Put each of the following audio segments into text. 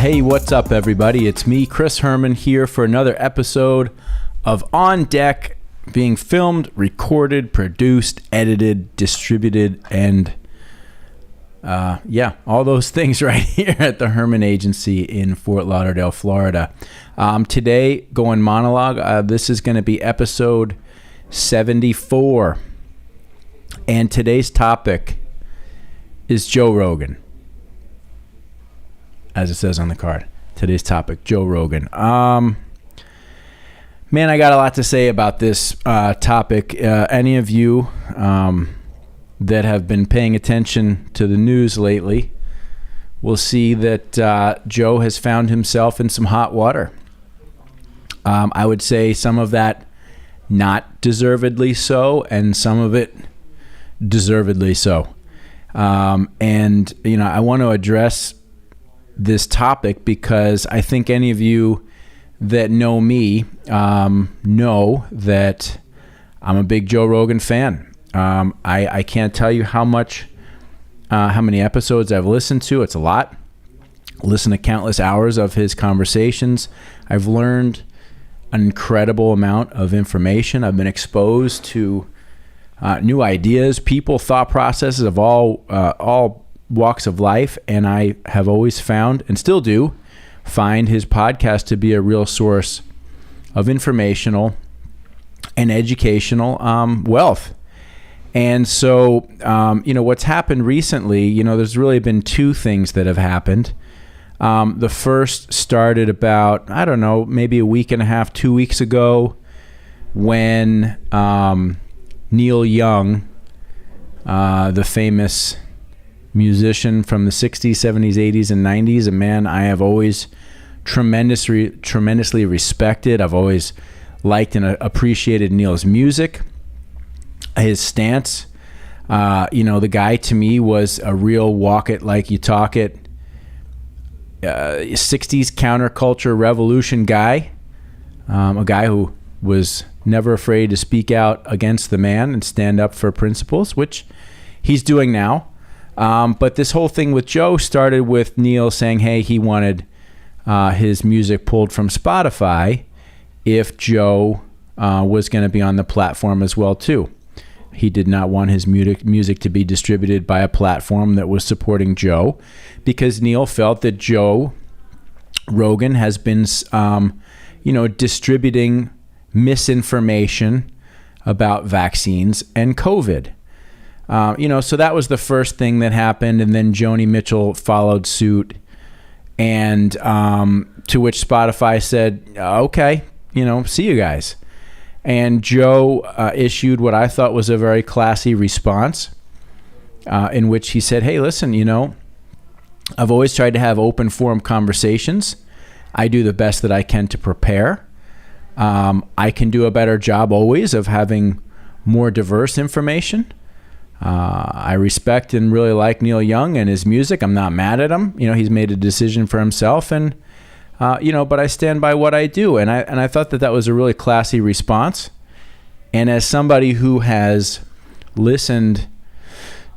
Hey, what's up, everybody? It's me, Chris Herman, here for another episode of On Deck, being filmed, recorded, produced, edited, distributed, and all those things right here at the Herman Agency in Fort Lauderdale, Florida. Today, going monologue, this is going to be episode 74. And today's topic is Joe Rogan. As it says on the card, today's topic, Joe Rogan. Man, I got a lot to say about this topic. Any of you that have been paying attention to the news lately will see that Joe has found himself in some hot water. I would say some of that not deservedly so, and some of it deservedly so. And, you know, I want to address this topic because I think any of you that know me know that I'm a big Joe Rogan fan. I can't tell you how many episodes I've listened to. It's a lot. Listened to countless hours of his conversations. I've learned an incredible amount of information. I've been exposed to new ideas, people, thought processes of all walks of life, and I have always found, and still do, find his podcast to be a real source of informational and educational wealth. And so, what's happened recently, there's really been two things that have happened. The first started about, maybe a week and a half, 2 weeks ago, when Neil Young, the famous musician from the 60s, 70s, 80s, and 90s, a man I have always tremendously respected. I've always liked and appreciated Neil's music, his stance. The guy to me was a real walk it like you talk it, 60s counterculture revolution guy, a guy who was never afraid to speak out against the man and stand up for principles, which he's doing now. But this whole thing with Joe started with Neil saying, hey, he wanted his music pulled from Spotify if Joe was going to be on the platform as well, too. He did not want his music to be distributed by a platform that was supporting Joe, because Neil felt that Joe Rogan has been, distributing misinformation about vaccines and COVID. So that was the first thing that happened, and then Joni Mitchell followed suit, and to which Spotify said, okay, see you guys. And Joe issued what I thought was a very classy response, in which he said, hey, listen, I've always tried to have open forum conversations. I do the best that I can to prepare. I can do a better job always of having more diverse information. I respect and really like Neil Young and his music. I'm not mad at him. He's made a decision for himself, and but I stand by what I do. And I thought that was a really classy response. And as somebody who has listened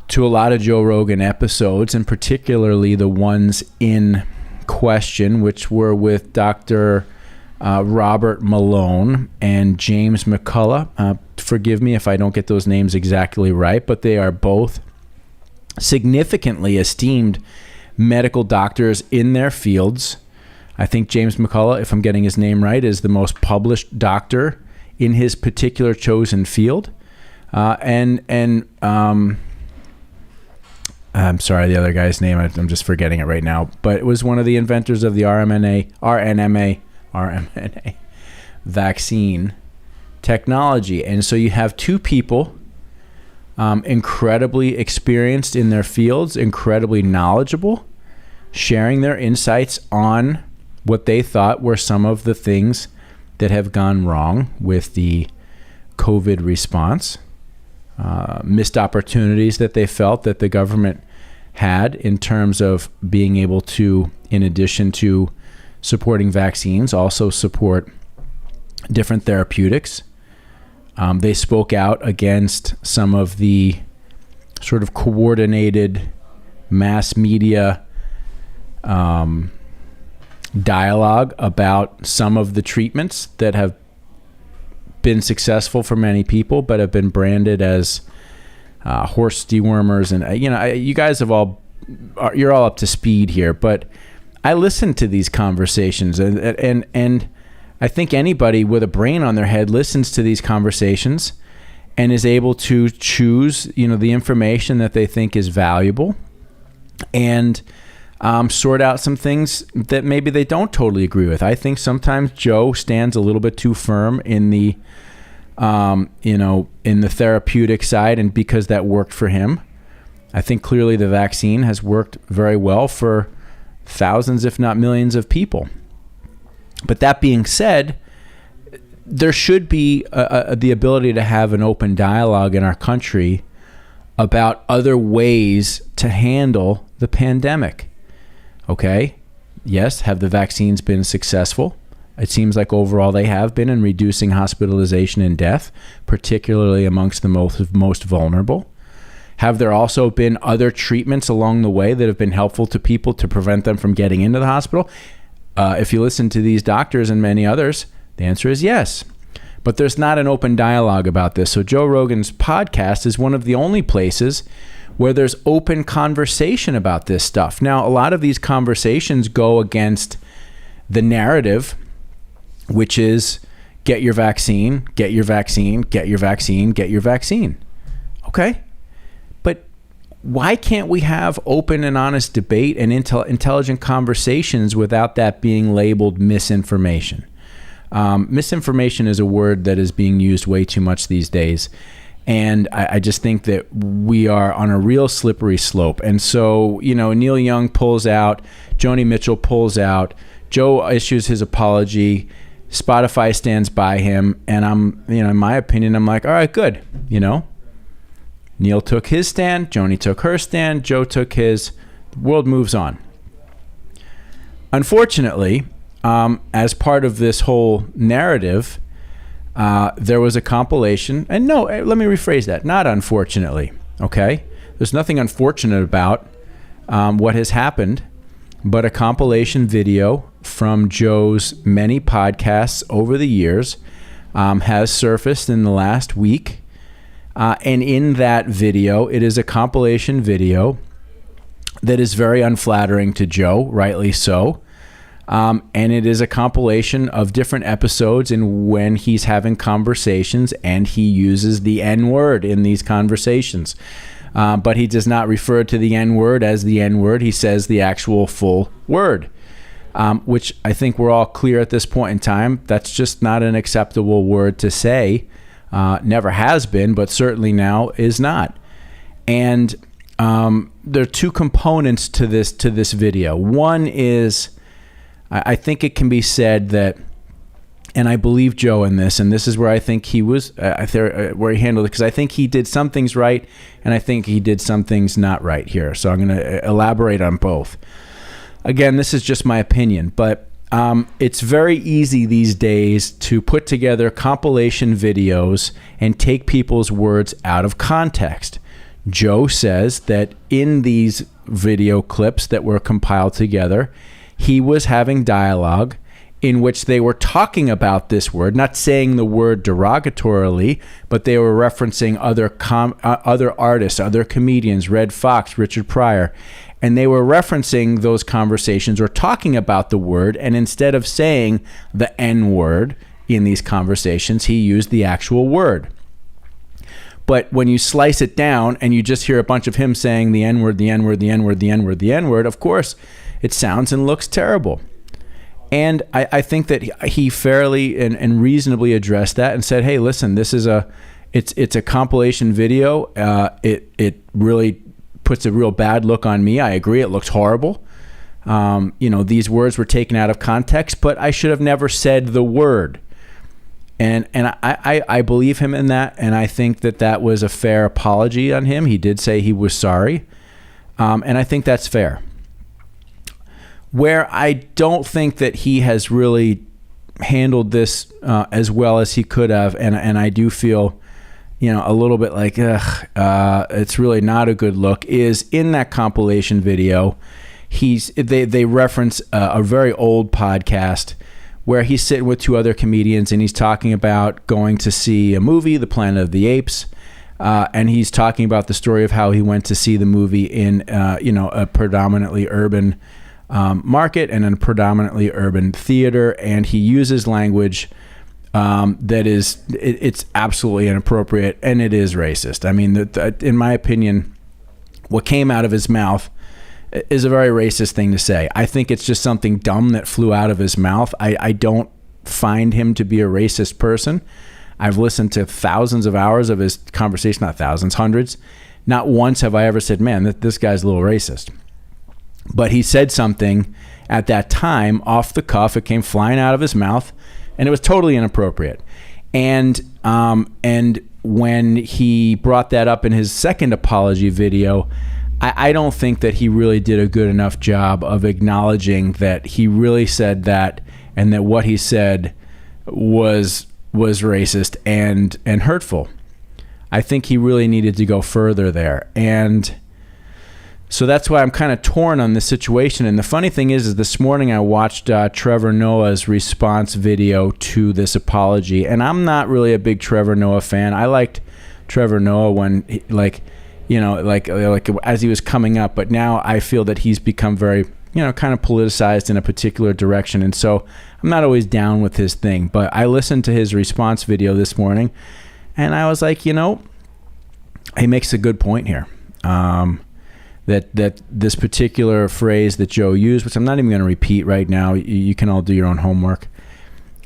to a lot of Joe Rogan episodes, and particularly the ones in question, which were with Dr. Robert Malone and James McCullough. Forgive me if I don't get those names exactly right, but they are both significantly esteemed medical doctors in their fields. I think James McCullough, if I'm getting his name right, is the most published doctor in his particular chosen field. I'm sorry, the other guy's name, I'm just forgetting it right now, but it was one of the inventors of the RNA vaccine technology. And so you have two people incredibly experienced in their fields, incredibly knowledgeable, sharing their insights on what they thought were some of the things that have gone wrong with the COVID response, missed opportunities that they felt that the government had in terms of being able to, in addition to supporting vaccines, also support different therapeutics. They spoke out against some of the sort of coordinated mass media dialogue about some of the treatments that have been successful for many people, but have been branded as horse dewormers. And you guys you're all up to speed here, but I listen to these conversations, and I think anybody with a brain on their head listens to these conversations and is able to choose, the information that they think is valuable, and sort out some things that maybe they don't totally agree with. I think sometimes Joe stands a little bit too firm in the, in the therapeutic side, and because that worked for him. I think clearly the vaccine has worked very well for thousands, if not millions, of people. But that being said, there should be the ability to have an open dialogue in our country about other ways to handle the pandemic. Okay? Yes, have the vaccines been successful? It seems like overall they have been in reducing hospitalization and death, particularly amongst the most vulnerable. Have there also been other treatments along the way that have been helpful to people to prevent them from getting into the hospital? If you listen to these doctors and many others, the answer is yes. But there's not an open dialogue about this. So Joe Rogan's podcast is one of the only places where there's open conversation about this stuff. Now, a lot of these conversations go against the narrative, which is get your vaccine, get your vaccine, get your vaccine, get your vaccine. Okay? But why can't we have open and honest debate and intelligent conversations without that being labeled misinformation? Misinformation is a word that is being used way too much these days. And I just think that we are on a real slippery slope. And so, Neil Young pulls out, Joni Mitchell pulls out, Joe issues his apology, Spotify stands by him, and in my opinion, I'm like, all right, good. Neil took his stand, Joni took her stand, Joe took his. The world moves on. Unfortunately, as part of this whole narrative, there was a compilation, and no, let me rephrase that. Not unfortunately, okay? There's nothing unfortunate about what has happened, but a compilation video from Joe's many podcasts over the years has surfaced in the last week. And in that video, it is a compilation video that is very unflattering to Joe, rightly so. And it is a compilation of different episodes in when he's having conversations and he uses the N-word in these conversations. But he does not refer to the N-word as the N-word. He says the actual full word, which I think we're all clear at this point in time. That's just not an acceptable word to say. Never has been, but certainly now is not. And there are two components to this video. One is, I think it can be said that, and I believe Joe in this, and this is where I think he was, where he handled it, because I think he did some things right, and I think he did some things not right here. So I'm going to elaborate on both. Again, this is just my opinion, but it's very easy these days to put together compilation videos and take people's words out of context. Joe says that in these video clips that were compiled together, he was having dialogue in which they were talking about this word, not saying the word derogatorily, but they were referencing other artists, other comedians, Red Fox, Richard Pryor, and they were referencing those conversations or talking about the word, and instead of saying the N-word in these conversations, he used the actual word. But when you slice it down and you just hear a bunch of him saying the N-word, the N-word, the N-word, the N-word, the N-word, of course, it sounds and looks terrible. And I think that he fairly and reasonably addressed that and said, hey, listen, this is it's a compilation video. It really puts a real bad look on me. I agree. It looks horrible. These words were taken out of context, but I should have never said the word. And I believe him in that. And I think that was a fair apology on him. He did say he was sorry. And I think that's fair. Where I don't think that he has really handled this as well as he could have, and I do feel, a little bit like, it's really not a good look, is in that compilation video, they reference a very old podcast where he's sitting with two other comedians and he's talking about going to see a movie, The Planet of the Apes. And he's talking about the story of how he went to see the movie in, a predominantly urban market and in a predominantly urban theater. And he uses language that is, it's absolutely inappropriate and it is racist. I mean, in my opinion, what came out of his mouth is a very racist thing to say. I think it's just something dumb that flew out of his mouth. I don't find him to be a racist person. I've listened to thousands of hours of his conversation, not thousands, hundreds. Not once have I ever said, man, this guy's a little racist. But he said something at that time off the cuff. It came flying out of his mouth, and it was totally inappropriate. And when he brought that up in his second apology video, I don't think that he really did a good enough job of acknowledging that he really said that and that what he said was racist and hurtful. I think he really needed to go further there. And so that's why I'm kind of torn on this situation. And the funny thing is this morning I watched Trevor Noah's response video to this apology. And I'm not really a big Trevor Noah fan. I liked Trevor Noah when as he was coming up, but now I feel that he's become very, kind of politicized in a particular direction. And so I'm not always down with his thing, but I listened to his response video this morning and I was like, he makes a good point here. That this particular phrase that Joe used, which I'm not even going to repeat right now, you can all do your own homework.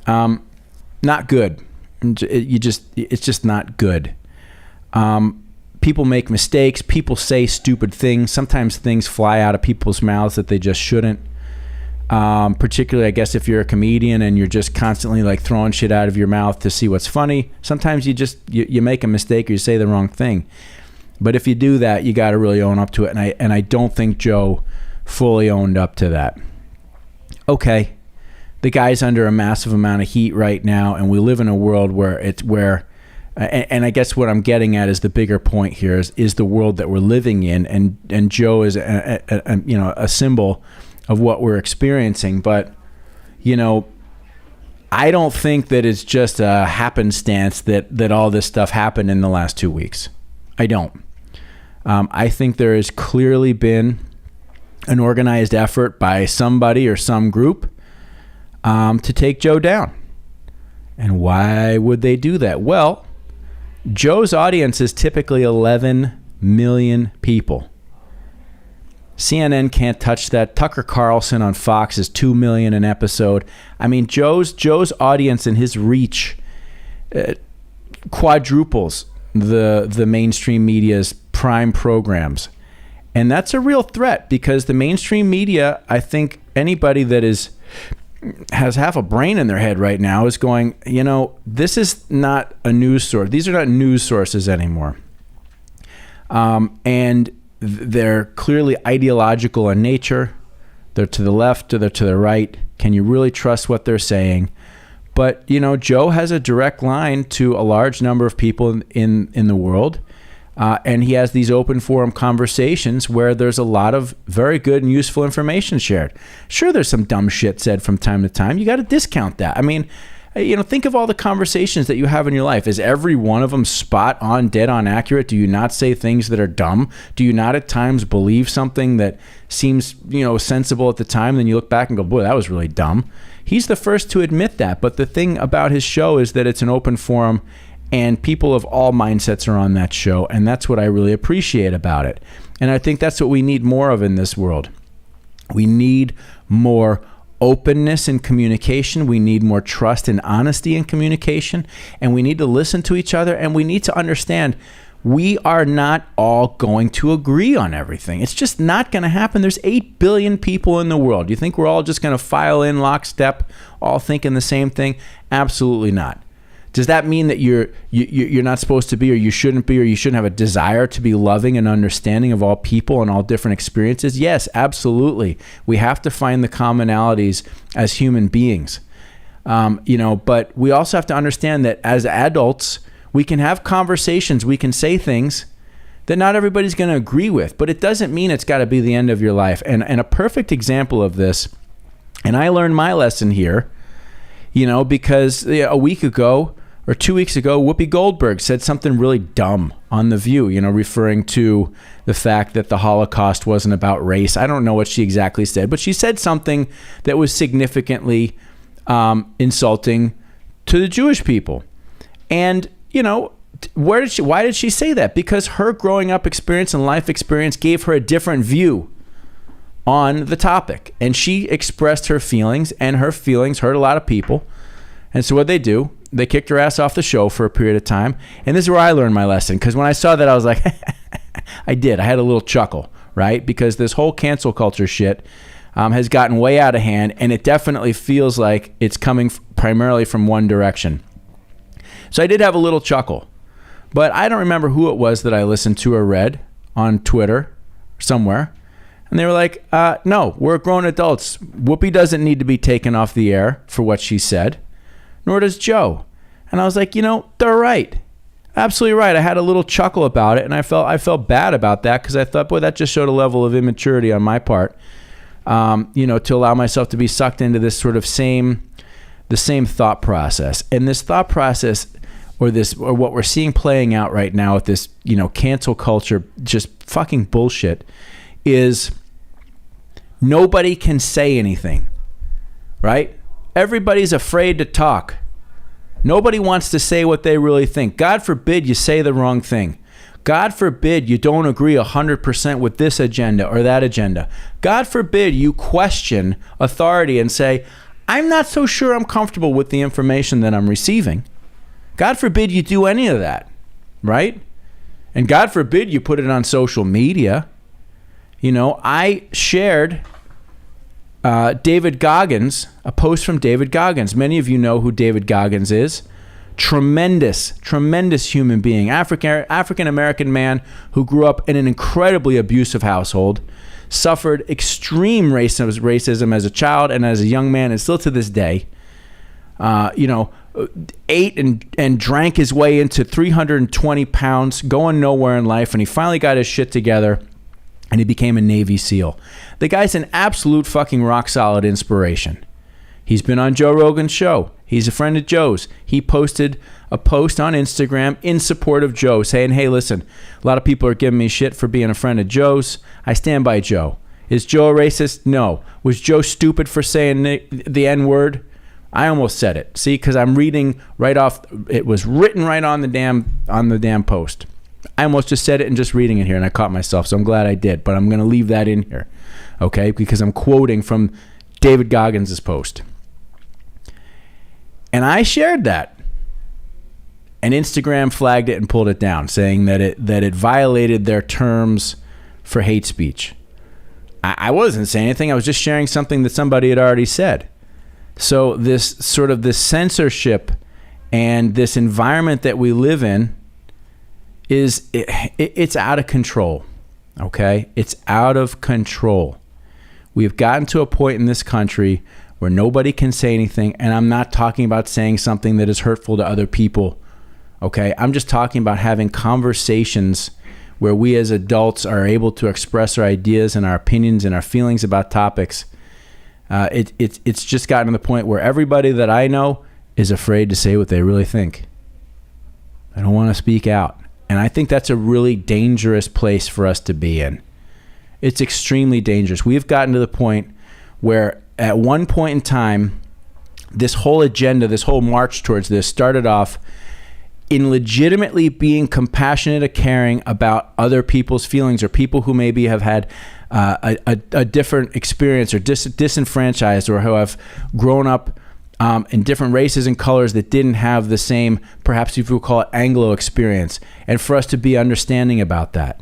Not good. It's just not good. People make mistakes. People say stupid things. Sometimes things fly out of people's mouths that they just shouldn't. Particularly, I guess, if you're a comedian and you're just constantly like throwing shit out of your mouth to see what's funny. Sometimes you make a mistake or you say the wrong thing. But if you do that, you got to really own up to it. And I don't think Joe fully owned up to that. Okay, the guy's under a massive amount of heat right now, and we live in a world where and I guess what I'm getting at is the bigger point here is the world that we're living in, and Joe is a symbol of what we're experiencing. But I don't think that it's just a happenstance that all this stuff happened in the last 2 weeks. I don't. I think there has clearly been an organized effort by somebody or some group to take Joe down. And why would they do that? Well, Joe's audience is typically 11 million people. CNN can't touch that. Tucker Carlson on Fox is 2 million an episode. I mean, Joe's audience and his reach quadruples the mainstream media's prime programs. And that's a real threat because the mainstream media, I think anybody that has half a brain in their head right now is going, this is not a news source. These are not news sources anymore. And they're clearly ideological in nature. They're to the left or they're to the right. Can you really trust what they're saying? But, Joe has a direct line to a large number of people in the world. And he has these open forum conversations where there's a lot of very good and useful information shared. Sure, there's some dumb shit said from time to time. You got to discount that. I mean, think of all the conversations that you have in your life. Is every one of them spot on, dead on accurate? Do you not say things that are dumb? Do you not at times believe something that seems, sensible at the time? Then you look back and go, boy, that was really dumb. He's the first to admit that. But the thing about his show is that it's an open forum and people of all mindsets are on that show. And that's what I really appreciate about it. And I think that's what we need more of in this world. We need more openness in communication. We need more trust and honesty in communication. And we need to listen to each other. And we need to understand we are not all going to agree on everything. It's just not going to happen. There's 8 billion people in the world. You think we're all just going to file in lockstep, all thinking the same thing? Absolutely not. Does that mean that you're not supposed to be, or you shouldn't be, or you shouldn't have a desire to be loving and understanding of all people and all different experiences? Yes, absolutely. We have to find the commonalities as human beings. But we also have to understand that as adults, we can have conversations, we can say things that not everybody's going to agree with, but it doesn't mean it's got to be the end of your life. And a perfect example of this, and I learned my lesson here, because a week ago or 2 weeks ago, Whoopi Goldberg said something really dumb on The View, referring to the fact that the Holocaust wasn't about race. I don't know what she exactly said, but she said something that was significantly insulting to the Jewish people. And, why did she say that? Because her growing up experience and life experience gave her a different view on the topic. And she expressed her feelings, and her feelings hurt a lot of people. And so what they do, they kicked her ass off the show for a period of time. And this is where I learned my lesson. Because when I saw that, I was like, I had a little chuckle, right? Because this whole cancel culture shit has gotten way out of hand. And it definitely feels like it's coming primarily from one direction. So I did have a little chuckle. But I don't remember who it was that I listened to or read on Twitter somewhere. And they were like, no, we're grown adults. Whoopi doesn't need to be taken off the air for what she said, nor does Joe. And I was like, they're right. Absolutely right. I had a little chuckle about it, and I felt bad about that because I thought, boy, that just showed a level of immaturity on my part, to allow myself to be sucked into this sort of the same thought process. And this thought process or what we're seeing playing out right now with this, cancel culture, just fucking bullshit, is nobody can say anything, right? Everybody's afraid to talk. Nobody wants to say what they really think. God forbid you say the wrong thing. God forbid you don't agree 100% with this agenda or that agenda. God forbid you question authority and say, I'm not so sure I'm comfortable with the information that I'm receiving. God forbid you do any of that, right? And God forbid you put it on social media. I shared David Goggins, a post from David Goggins. Many of you know who David Goggins is. Tremendous human being. African-American man who grew up in an incredibly abusive household, suffered extreme racism as a child and as a young man, and still to this day. Ate and drank his way into 320 pounds, going nowhere in life, and he finally got his shit together, and he became a Navy SEAL. The guy's an absolute fucking rock solid inspiration. He's been on Joe Rogan's show. He's a friend of Joe's. He posted a post on Instagram in support of Joe, saying, hey, listen, a lot of people are giving me shit for being a friend of Joe's. I stand by Joe. Is Joe a racist? No. Was Joe stupid for saying the N-word? I almost said it. See, because I'm reading right off. It was written right on the damn post. I almost just said it and just reading it here, and I caught myself, so I'm glad I did. But I'm going to leave that in here, okay? Because I'm quoting from David Goggins' post. And I shared that. And Instagram flagged it and pulled it down, saying that it violated their terms for hate speech. I wasn't saying anything. I was just sharing something that somebody had already said. So this censorship and this environment that we live in it's out of control, okay? It's out of control. We've gotten to a point in this country where nobody can say anything, and I'm not talking about saying something that is hurtful to other people, okay? I'm just talking about having conversations where we as adults are able to express our ideas and our opinions and our feelings about topics. It's just gotten to the point where everybody that I know is afraid to say what they really think. They don't want to speak out. And I think that's a really dangerous place for us to be in. It's extremely dangerous. We've gotten to the point where at one point in time, this whole agenda, this whole march towards this started off in legitimately being compassionate and caring about other people's feelings, or people who maybe have had a different experience, or disenfranchised, or who have grown up in different races and colors that didn't have the same, perhaps if you would call it, Anglo experience, and for us to be understanding about that.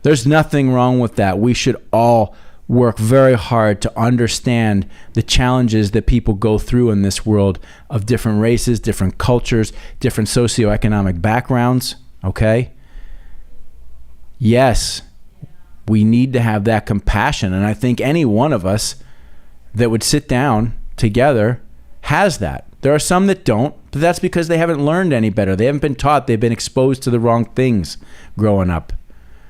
There's nothing wrong with that. We should all work very hard to understand the challenges that people go through in this world of different races, different cultures, different socioeconomic backgrounds, okay? Yes, we need to have that compassion, and I think any one of us that would sit down together has that. There are some that don't, but that's because they haven't learned any better. They haven't been taught. They've been exposed to the wrong things growing up.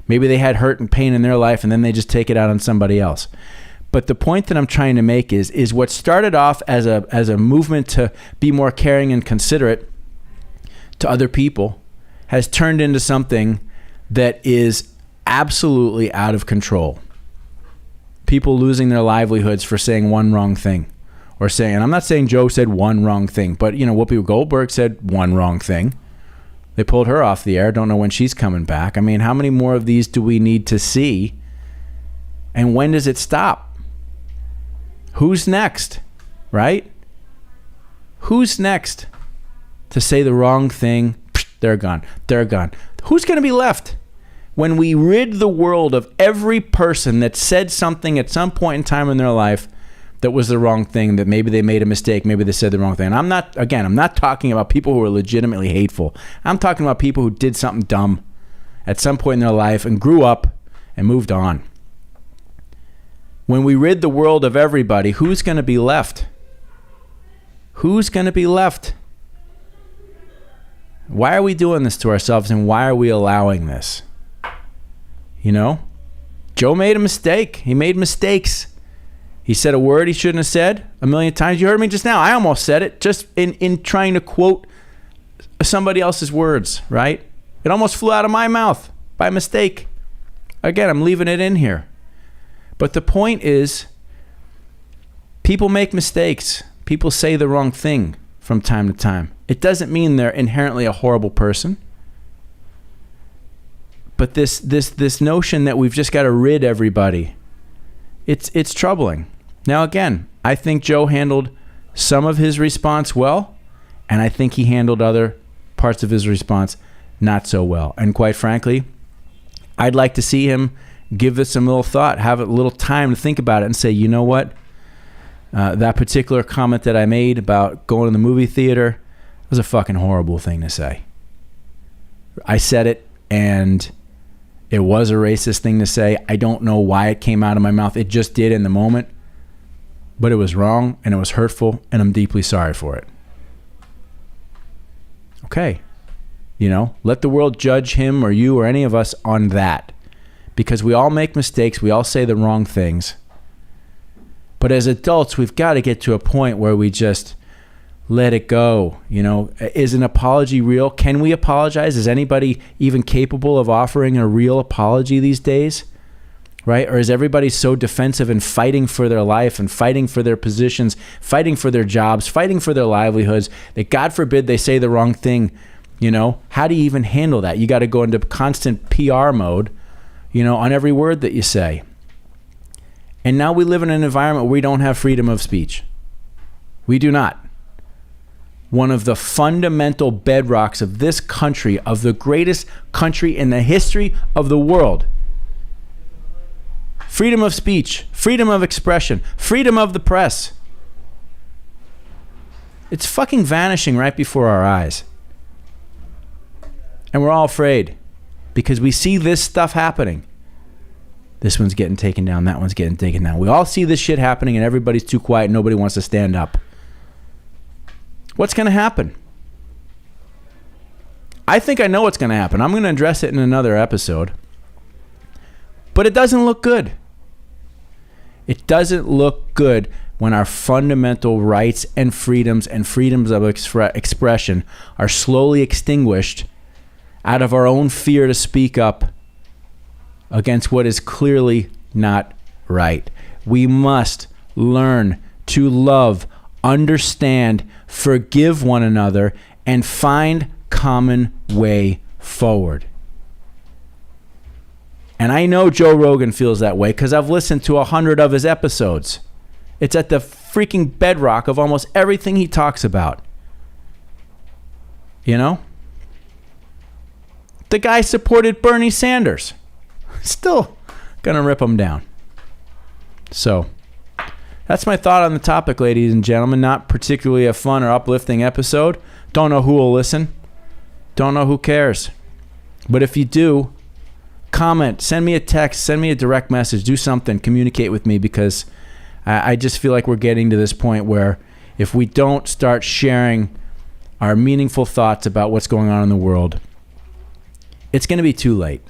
Maybe they had hurt and pain in their life and then they just take it out on somebody else. But the point that I'm trying to make is what started off as a movement to be more caring and considerate to other people has turned into something that is absolutely out of control. People losing their livelihoods for saying one wrong thing, or saying, and I'm not saying Joe said one wrong thing, but Whoopi Goldberg said one wrong thing. They pulled her off the air. Don't know when she's coming back. I mean, how many more of these do we need to see? And when does it stop? Who's next, right? Who's next to say the wrong thing? They're gone. They're gone. Who's going to be left when we rid the world of every person that said something at some point in time in their life that was the wrong thing, that maybe they made a mistake, maybe they said the wrong thing? And I'm not talking about people who are legitimately hateful. I'm talking about people who did something dumb at some point in their life and grew up and moved on. When we rid the world of everybody, who's going to be left? Who's going to be left? Why are we doing this to ourselves, and why are we allowing this? Joe made a mistake. He made mistakes. He said a word he shouldn't have said a million times. You heard me just now. I almost said it just in trying to quote somebody else's words, right? It almost flew out of my mouth by mistake. Again, I'm leaving it in here. But the point is, people make mistakes. People say the wrong thing from time to time. It doesn't mean they're inherently a horrible person. But this notion that we've just got to rid everybody, it's troubling. Now again, I think Joe handled some of his response well, and I think he handled other parts of his response not so well. And quite frankly, I'd like to see him give this some little thought, have a little time to think about it and say, you know what? That particular comment that I made about going to the movie theater was a fucking horrible thing to say. I said it, and it was a racist thing to say. I don't know why it came out of my mouth. It just did in the moment. But it was wrong, and it was hurtful, and I'm deeply sorry for it. Okay. Let the world judge him or you or any of us on that. Because we all make mistakes. We all say the wrong things. But as adults, we've got to get to a point where we just let it go. Is an apology real? Can we apologize? Is anybody even capable of offering a real apology these days? Right? Or is everybody so defensive and fighting for their life and fighting for their positions, fighting for their jobs, fighting for their livelihoods, that God forbid they say the wrong thing? How do you even handle that? You got to go into constant PR mode, on every word that you say. And now we live in an environment where we don't have freedom of speech. We do not. One of the fundamental bedrocks of this country, of the greatest country in the history of the world. Freedom of speech, freedom of expression, freedom of the press. It's fucking vanishing right before our eyes. And we're all afraid because we see this stuff happening. This one's getting taken down. That one's getting taken down. We all see this shit happening and everybody's too quiet. Nobody wants to stand up. What's going to happen? I think I know what's going to happen. I'm going to address it in another episode. But it doesn't look good. It doesn't look good when our fundamental rights and freedoms of expression are slowly extinguished out of our own fear to speak up against what is clearly not right. We must learn to love, understand, forgive one another, and find common way forward. And I know Joe Rogan feels that way because I've listened to 100 of his episodes. It's at the freaking bedrock of almost everything he talks about. The guy supported Bernie Sanders. Still gonna rip him down. So that's my thought on the topic, ladies and gentlemen. Not particularly a fun or uplifting episode. Don't know who will listen. Don't know who cares. But if you do, comment, send me a text, send me a direct message, do something, communicate with me, because I just feel like we're getting to this point where if we don't start sharing our meaningful thoughts about what's going on in the world, it's going to be too late.